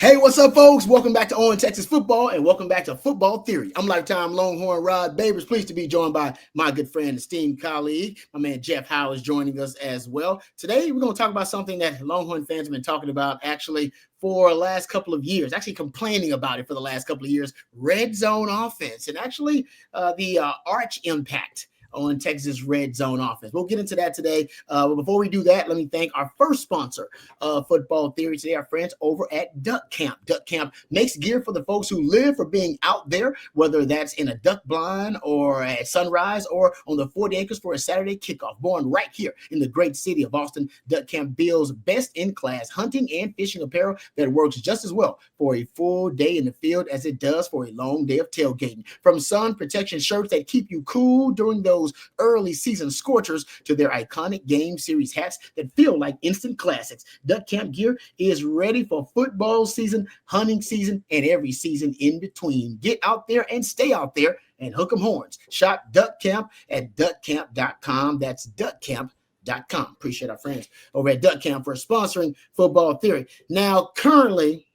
Hey, what's up, folks? Welcome back to On Texas Football, and welcome back to Football Theory. I'm lifetime Longhorn Rod Babers, pleased to be joined by my good friend, esteemed colleague, my man Jeff Howe is joining us as well. Today, we're going to talk about something that Longhorn fans have been talking about actually for the last couple of years, actually complaining about it for the last couple of years, red zone offense, and actually the arch impact on Texas red zone offense. We'll get into that today. But before we do that, let me thank our first sponsor of Football Theory today, our friends over at Duck Camp. Duck Camp makes gear for the folks who live for being out there, whether that's in a duck blind or at sunrise or on the 40 acres for a Saturday kickoff. Born right here in the great city of Austin, Duck Camp builds best-in-class hunting and fishing apparel that works just as well for a full day in the field as it does for a long day of tailgating. From sun protection shirts that keep you cool during those early season scorchers to their iconic game series hats that feel like instant classics, Duck Camp gear is ready for football season, hunting season, and every season in between. Get out there and stay out there and hook 'em horns. Shop Duck Camp at duckcamp.com. That's duckcamp.com. Appreciate our friends over at Duck Camp for sponsoring Football Theory. Now, currently,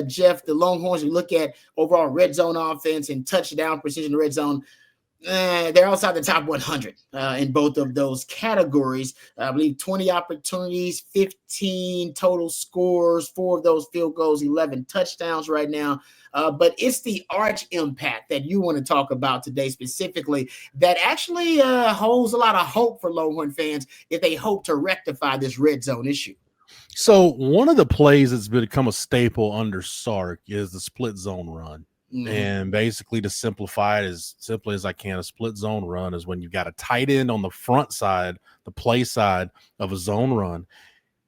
Jeff, the Longhorns, we look at overall red zone offense and touchdown precision red zone. They're outside the top 100 in both of those categories. I believe 20 opportunities, 15 total scores, 4 of those field goals, 11 touchdowns right now. But it's the arch impact that you want to talk about today specifically that actually holds a lot of hope for Longhorn fans if they hope to rectify this red zone issue. So one of the plays that's become a staple under Sark is the split zone run. Mm-hmm. And basically, to simplify it as simply as I can, a split zone run is when you've got a tight end on the front side, the play side of a zone run.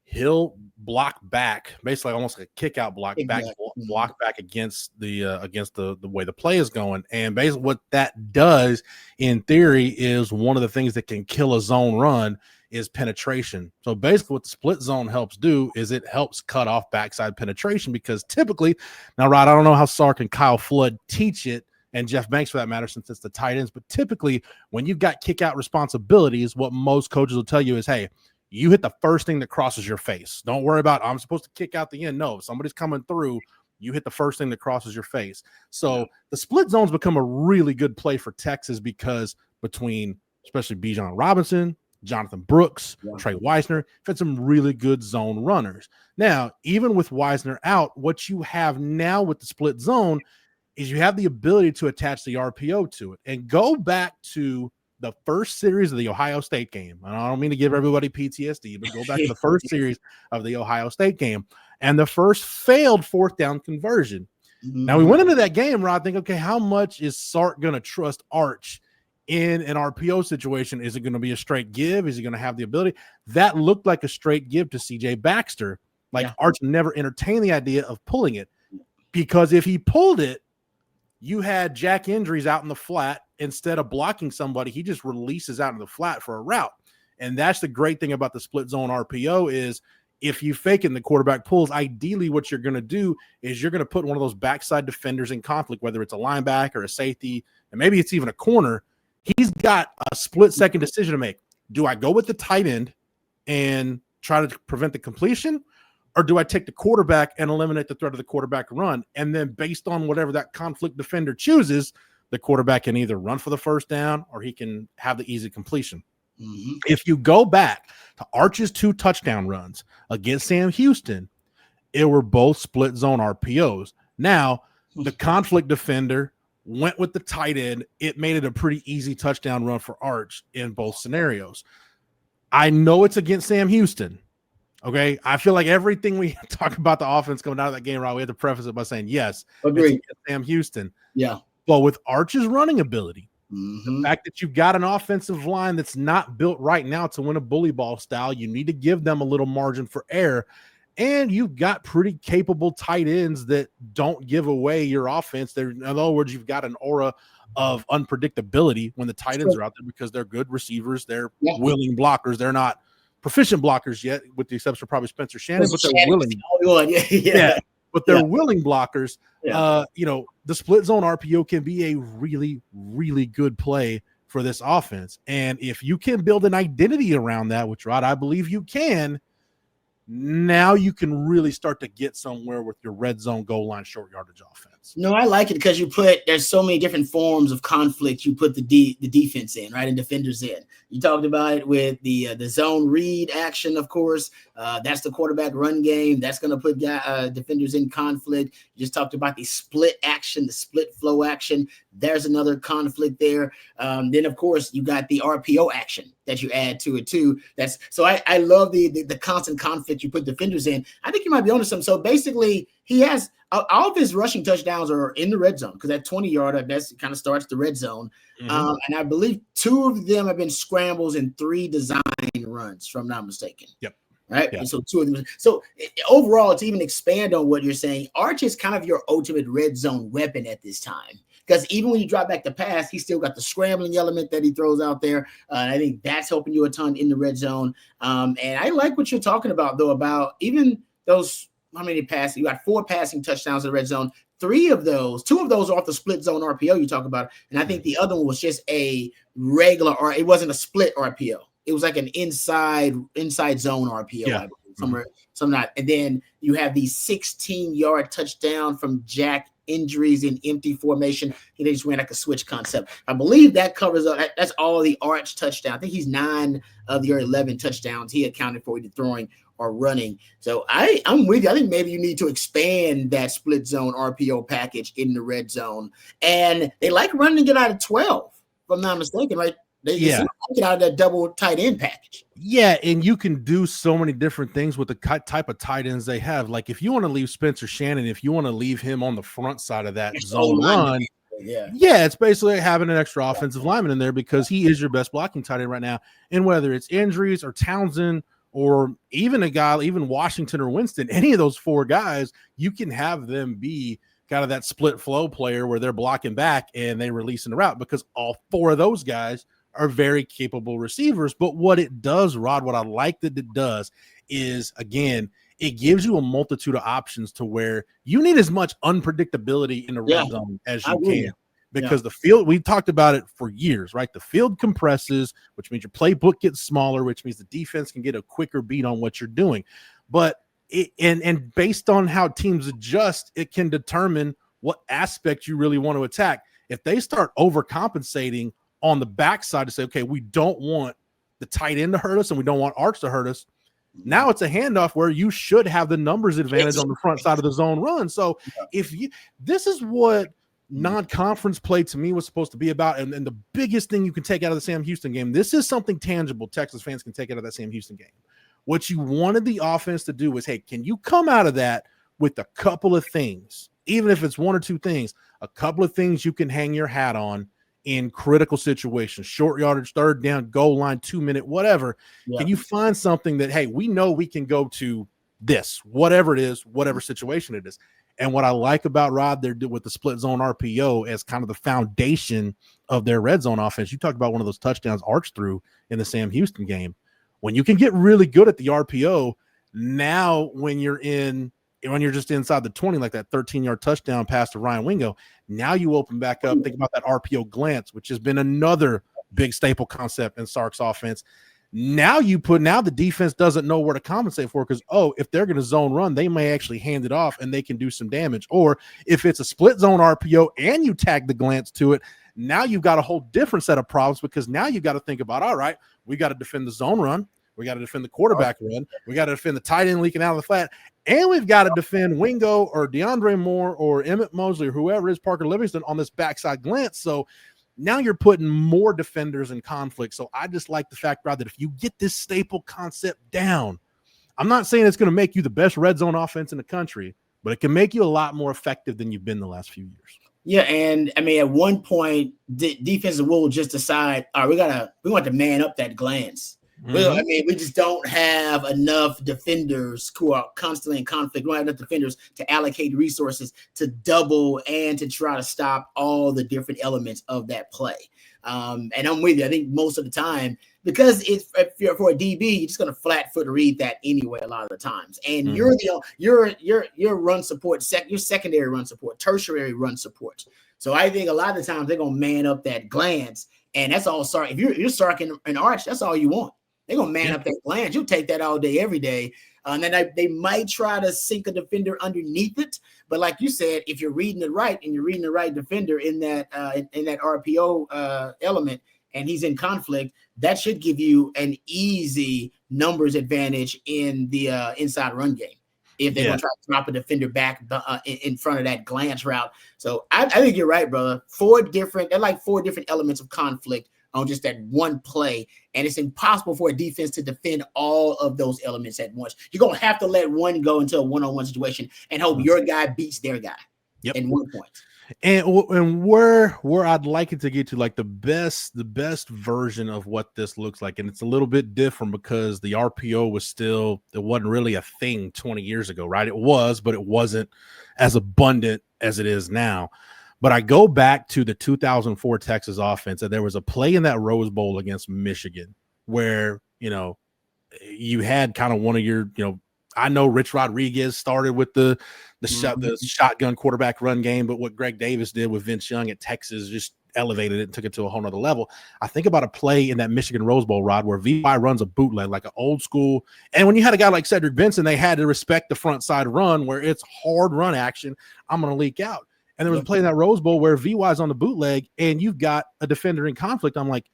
He'll block back, basically almost like a kick out block back, block back against the way the play is going. And basically what that does in theory is one of the things that can kill a zone run is penetration. So basically what the split zone helps do is it helps cut off backside penetration, because typically, now, Rod, I don't know how Sark and Kyle Flood teach it, and Jeff Banks for that matter, since it's the tight ends, but typically when you've got kick out responsibilities, what most coaches will tell you is, hey, you hit the first thing that crosses your face. Don't worry about, I'm supposed to kick out the end. No, if somebody's coming through, you hit the first thing that crosses your face. So the split zone's become a really good play for Texas, because between especially Bijan Robinson, Jonathan Brooks, Trey Weisner, had some really good zone runners. Now, even with Weisner out, what you have now with the split zone is you have the ability to attach the RPO to it. And go back to the first series of the Ohio State game. And I don't mean to give everybody PTSD, but go back to the first series of the Ohio State game and the first failed fourth down conversion. Mm-hmm. Now, we went into that game, Rod, thinking, okay, how much is Sark going to trust Arch in an RPO situation? Is it going to be a straight give? Is he going to have the ability? That looked like a straight give to CJ Baxter. Arch never entertained the idea of pulling it, because if he pulled it, you had Jack Indries out in the flat. Instead of blocking somebody, he just releases out in the flat for a route. And that's the great thing about the split zone RPO is if you fake it and the quarterback pulls, ideally what you're going to do is you're going to put one of those backside defenders in conflict, whether it's a linebacker, a safety, and maybe it's even a corner. He's got a split-second decision to make. Do I go with the tight end and try to prevent the completion, or do I take the quarterback and eliminate the threat of the quarterback run? And then based on whatever that conflict defender chooses, the quarterback can either run for the first down or he can have the easy completion. Mm-hmm. If you go back to Arch's 2 touchdown runs against Sam Houston, it were both split zone RPOs. Now, the conflict defender went with the tight end. It made it a pretty easy touchdown run for Arch in both scenarios. I know it's against Sam Houston. Okay, I feel like everything we talk about the offense coming out of that game, Rob, we have to preface it by saying, yes, agreed. It's against Sam Houston. Yeah. But with Arch's running ability, the fact that you've got an offensive line that's not built right now to win a bully ball style, you need to give them a little margin for error. And you've got pretty capable tight ends that don't give away your offense. In other words, you've got an aura of unpredictability when the tight ends are out there, because they're good receivers. They're willing blockers. They're not proficient blockers yet, with the exception of probably Spencer Shannon, but they're willing. But they're willing blockers. The split zone RPO can be a really, really good play for this offense. And if you can build an identity around that, which, Rod, I believe you can, now you can really start to get somewhere with your red zone goal line short yardage offense. No, I like it because there's so many different forms of conflict you put the defense in, right, and defenders in. You talked about it with the zone read action, of course. That's the quarterback run game. That's going to put defenders in conflict. You just talked about the split action, the split flow action. There's another conflict there. Then, of course, you got the RPO action that you add to it too. I love the constant conflict you put defenders in. I think you might be onto something. So basically, he has all of his rushing touchdowns are in the red zone because that 20-yarder, that's kind of starts the red zone. Mm-hmm. And I believe 2 of them have been scrambles and 3 design runs, if I'm not mistaken. Yep. Right. Yep. And so 2 of them. So overall, to even expand on what you're saying, Arch is kind of your ultimate red zone weapon at this time. Because even when you drop back the pass, he's still got the scrambling element that he throws out there. And I think that's helping you a ton in the red zone. And I like what you're talking about, though, about even those. How many passing? You got 4 passing touchdowns in the red zone. 2 of those are off the split zone RPO you talk about. And I think the other one was just a regular, or it wasn't a split RPO. It was like an inside zone RPO. Yeah. Somewhere. And then you have the 16-yard touchdown from Jack injuries in empty formation. He just ran like a switch concept. I believe that covers up. That's all the Arch touchdown. I think he's 9 of your 11 touchdowns he accounted for either throwing or running. So I'm with you. I think maybe you need to expand that split zone RPO package in the red zone. And they like running it out of 12, if I'm not mistaken, right? They get out of that double tight end package. Yeah, and you can do so many different things with the type of tight ends they have. Like if you want to leave Spencer Shannon, if you want to leave him on the front side of that zone run, it's basically having an extra offensive lineman in there because he is your best blocking tight end right now. And whether it's injuries or Townsend or even a guy, even Washington or Winston, any of those 4 guys, you can have them be kind of that split flow player where they're blocking back and they releasing the route because all 4 of those guys are very capable receivers. But what it does, Rod, what I like that it does is, again, it gives you a multitude of options to where you need as much unpredictability in the red zone as you can. Because the field, we talked about it for years, right? The field compresses, which means your playbook gets smaller, which means the defense can get a quicker beat on what you're doing. But and based on how teams adjust, it can determine what aspect you really want to attack. If they start overcompensating on the backside to say, okay, we don't want the tight end to hurt us and we don't want Arch to hurt us, now it's a handoff where you should have the numbers advantage on the front side of the zone run. So this is what non-conference play to me was supposed to be about. And the biggest thing you can take out of the Sam Houston game, this is something tangible Texas fans can take out of that Sam Houston game. What you wanted the offense to do was, hey, can you come out of that with a couple of things, even if it's 1 or 2 things, a couple of things you can hang your hat on in critical situations, short yardage, 3rd down, goal line, 2-minute, whatever. Can you find something that, hey, we know we can go to this, whatever it is, whatever situation it is. And what I like about Rod, they're doing with the split zone RPO as kind of the foundation of their red zone offense. You talked about one of those touchdowns Arch threw in the Sam Houston game. When you can get really good at the RPO, now when you're just inside the 20, like that 13-yard touchdown pass to Ryan Wingo, now you open back up. Think about that RPO glance, which has been another big staple concept in Sark's offense. Now the defense doesn't know where to compensate for because, if they're going to zone run, they may actually hand it off and they can do some damage. Or if it's a split zone RPO and you tag the glance to it, now you've got a whole different set of problems because now you've got to think about, all right, we got to defend the zone run. We got to defend the quarterback run. We got to defend the tight end leaking out of the flat. And we've got to defend Wingo or DeAndre Moore or Emmett Mosley or whoever is Parker Livingston on this backside glance. So now you're putting more defenders in conflict. So I just like the fact, Rod, that if you get this staple concept down, I'm not saying it's going to make you the best red zone offense in the country, but it can make you a lot more effective than you've been the last few years. Yeah, and I mean, at one point, defensive will just decide, all right, we want to man up that glance. Mm-hmm. We just don't have enough defenders who are constantly in conflict. We don't have enough defenders to allocate resources to double and to try to stop all the different elements of that play. And I'm with you. I think most of the time, because it's for a DB, you're just going to flat foot read that anyway a lot of the times. And your run support, your secondary run support, tertiary run support. So I think a lot of the times they're going to man up that glance, and that's all Sark. If you're Sark and Arch, that's all you want. They're going to man up that glance. You'll take that all day, every day. And then they might try to sink a defender underneath it. But like you said, if you're reading it right and you're reading the right defender in that RPO element, and he's in conflict, that should give you an easy numbers advantage in the inside run game if they're going to try to drop a defender back in front of that glance route. So I think you're right, brother. Four different elements of conflict on just that one play, and it's impossible for a defense to defend all of those elements at once. You're going to have to let one go into a one-on-one situation and hope your guy beats their guy in 1 point. And where I'd like it to get to, like the best version of what this looks like, and it's a little bit different because the RPO it wasn't really a thing 20 years ago, right? It was, but it wasn't as abundant as it is now. But I go back to the 2004 Texas offense, and there was a play in that Rose Bowl against Michigan where, you had kind of one of your, I know Rich Rodriguez started with the shotgun quarterback run game, but what Greg Davis did with Vince Young at Texas just elevated it and took it to a whole nother level. I think about a play in that Michigan Rose Bowl, Rod, where VY runs a bootleg, like an old school. And when you had a guy like Cedric Benson, they had to respect the front side run where it's hard run action. I'm going to leak out. And there was a play in that Rose Bowl where VY's on the bootleg and you've got a defender in conflict. I'm like,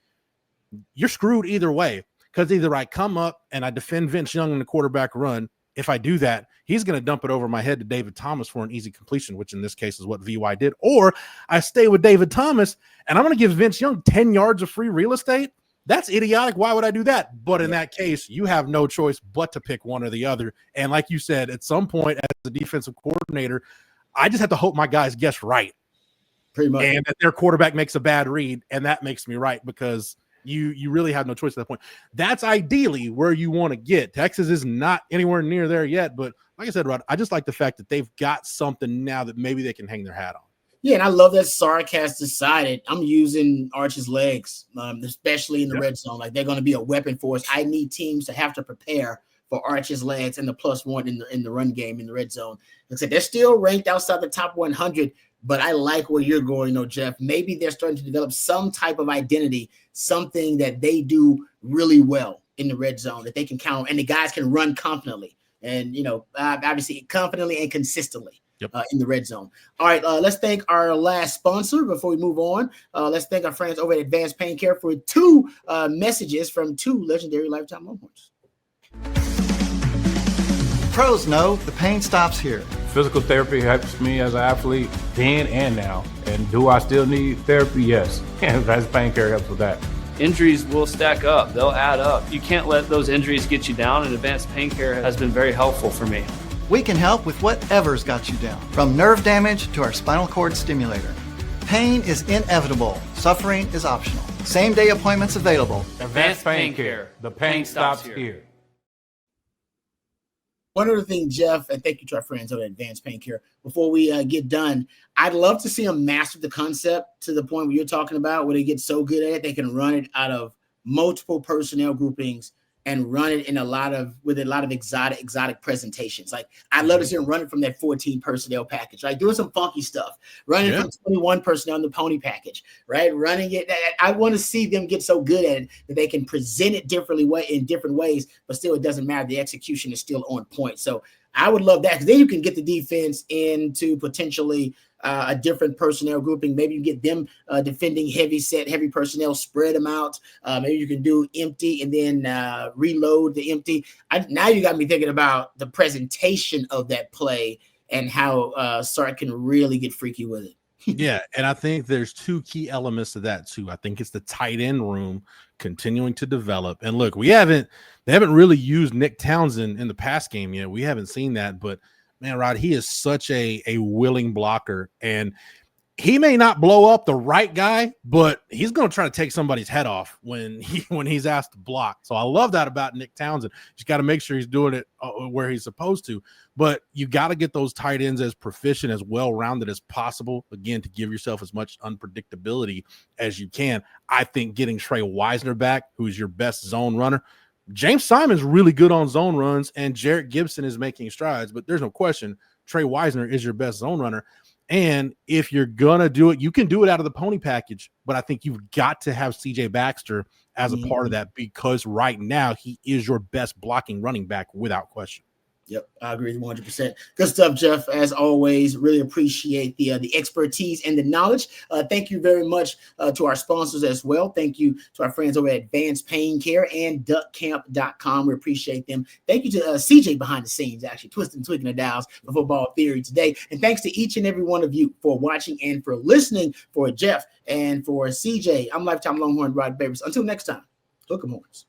you're screwed either way, because either I come up and I defend Vince Young in the quarterback run. If I do that, he's going to dump it over my head to David Thomas for an easy completion, which in this case is what VY did. Or I stay with David Thomas, and I'm going to give Vince Young 10 yards of free real estate. That's idiotic. Why would I do that? But in that case, you have no choice but to pick one or the other. And like you said, at some point as a defensive coordinator, I just have to hope my guys guess right. Pretty much. And that their quarterback makes a bad read, and that makes me right, because you really have no choice at that point. That's ideally where you want to get. Texas is not anywhere near there yet, but like I said, Rod, I just like the fact that they've got something now that maybe they can hang their hat on. Yeah, and I love that Sark has decided I'm using Arch's legs, especially in the red zone. Like, they're going to be a weapon for us. I need teams to have to prepare for Arch's legs and the +1 in the run game in the red zone. Like I said, they're still ranked outside the top 100, but I like where you're going, Jeff. Maybe they're starting to develop some type of identity, something that they do really well in the red zone that they can count on, and the guys can run confidently and, obviously confidently and consistently in the red zone. All right, let's thank our last sponsor before we move on. Let's thank our friends over at Advanced Pain Care for two messages from two legendary Lifetime Longhorns. Pros know the pain stops here. Physical therapy helps me as an athlete then and now. And do I still need therapy? Yes. And Advanced Pain Care helps with that. Injuries will stack up. They'll add up. You can't let those injuries get you down, and Advanced Pain Care has been very helpful for me. We can help with whatever's got you down, from nerve damage to our spinal cord stimulator. Pain is inevitable. Suffering is optional. Same-day appointments available. Advanced Pain Care. The pain stops here. One other thing, Jeff, and thank you to our friends over at Advanced Pain Care. Before we get done, I'd love to see them master the concept to the point where you're talking about, where they get so good at it, they can run it out of multiple personnel groupings and run it with a lot of exotic presentations. Like, I'd love to see them run it from that 14 personnel package, like doing some funky stuff, running from 21 personnel in the pony package, right? Running it. I want to see them get so good at it that they can present it in different ways, but still it doesn't matter. The execution is still on point. So I would love that, because then you can get the defense into potentially a different personnel grouping. Maybe you get them defending heavy personnel, spread them out. Maybe you can do empty and then reload the empty. Now you got me thinking about the presentation of that play and how Sark can really get freaky with it. Yeah, and I think there's two key elements to that too. I think it's the tight end room continuing to develop. And look, they haven't really used Nick Townsend in the pass game yet. We haven't seen that, but man, Rod, he is such a willing blocker, and he may not blow up the right guy, but he's going to try to take somebody's head off when he's asked to block. So I love that about Nick Townsend. Just got to make sure he's doing it where he's supposed to. But you got to get those tight ends as proficient, as well-rounded as possible, again, to give yourself as much unpredictability as you can. I think getting Trey Wisner back, who's your best zone runner. James Simon's really good on zone runs, and Jarrett Gibson is making strides, but there's no question Trey Wisner is your best zone runner. And if you're going to do it, you can do it out of the pony package, but I think you've got to have CJ Baxter as a part of that, because right now he is your best blocking running back without question. Yep, I agree 100%. Good stuff, Jeff. As always, really appreciate the expertise and the knowledge. Thank you very much to our sponsors as well. Thank you to our friends over at Advanced Pain Care and duckcamp.com. We appreciate them. Thank you to CJ behind the scenes, actually twisting and tweaking the dials for Football Theory today. And thanks to each and every one of you for watching and for listening. For Jeff and for CJ, I'm Lifetime Longhorn Rod Babers. Until next time, hook 'em horns.